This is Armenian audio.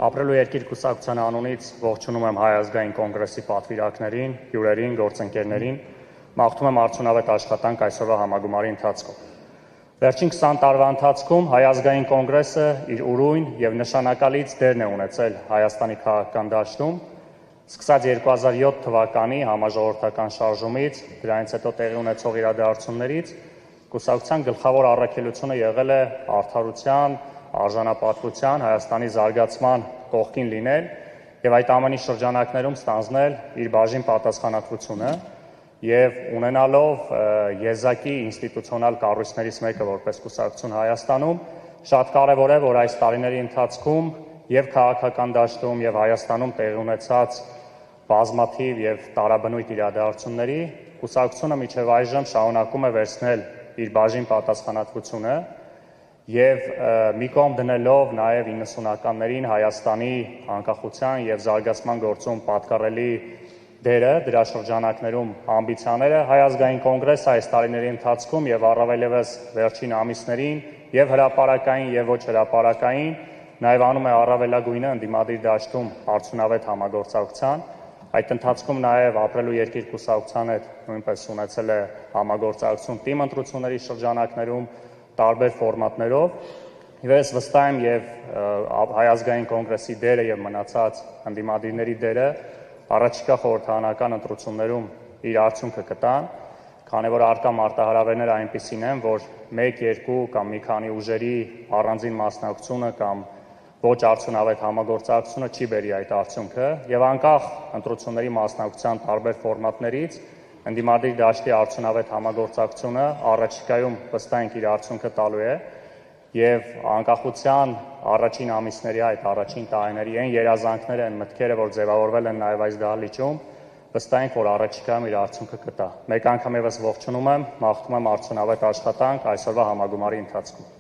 Ապրելու երկիր կուսակցության անունից ողջունում եմ Հայ ազգային կոնգրեսի պատվիրակներին, հյուրերին, գործընկերներին, մաղթում եմ արդյունավետ աշխատանք այսօրվա համագումարի ընթացքում։ Վերջին 20 տարվա ընթացքում Հայ ազգային կոնգրեսը իր ուրույն եւ նշանակալից դերն է ունեցել Հայաստանի քաղաքական դաշտում, սկսած 2007 թվականի համաժողովրդական շարժումից, դրանից հետո տեղի ունեցող իրադարձություններից, կուսակցության գլխավոր առաքելությունը եղել է արդարության, արժանապատվության, Հայաստանի զարգացման կողքին լինել եւ այդ ամենի շրջանակներում ստանձնել իր բաժին պատասխանատվությունը եւ ունենալով եզակի ինստիտուցիոնալ կառույցներից մեկը որպես կուսակցություն Հայաստանում, շատ կարեւոր է, որ այս տարիների ընթացքում եւ քաղաքական դաշտում եւ Հայաստանում տեղի ունեցած բազմաթիվ եւ տարաբնույթ իրադարձությունների կուսակցությունը մինչեւ այժմ շարունակում է վերցնել իր բաժին պատասխանատվությունը եւ մի կողմ դնելով նաեւ 90-ականներին Հայաստանի անկախության եւ զարգացման գործում պատկառելի դերը, դրա շրջանակներում ամբիցիաները Հայ ազգային կոնգրեսը այս տարիների ընթացքում եւ առավելևս վերջին ամիսներին եւ հրապարակային եւ ոչ հրապարակային նաեւ անում է առավելագույնը ընդդիմադիր դաշտում արդյունավետ համագործակցության։ Այդ ընթացքում նաեւ ապրելու երկիր կուսակցության հետ նույնպես ունեցել է համագործակցություն թիմ ընտրությունների շրջանակներում տարբեր ֆորմատներով եւ ես վստահ եմ եւ Հայ ազգային կոնգրեսի դերը եւ մնացած ընդդիմադիրների դերը առաջիկա խորհրդարանական ընտրություններում իր արդյունքը կտան, քանի որ արկա մարտահրավերները այնպիսին են, որ 1-2 կամ մի քանի ուժերի առանձին մասնակցությունը կամ ոչ արդյունավետ համագործակցությունը չի բերի այդ արդյունքը եւ անկախ ընտրությունների մասնակցության տարբեր ֆորմատներից ընդդիմադիր դաշտի արդյունավետ համագործակցությունը առաջիկայում վստահ ենք իր արդյունքը տալու է եւ անկախության առաջին ամիսների այդ առաջին տարիների այն երազանքները, այն մտքերը, որ ձևավորվել են նաեւ այս դահլիճում, վստահ ենք, որ առաջիկայում իր արդյունքը կտա։ Մեկ անգամ եւս ողջունում եմ, մաղթում եմ արդյունավետ աշխատանք այսօրվա համագումարի ընթացքում։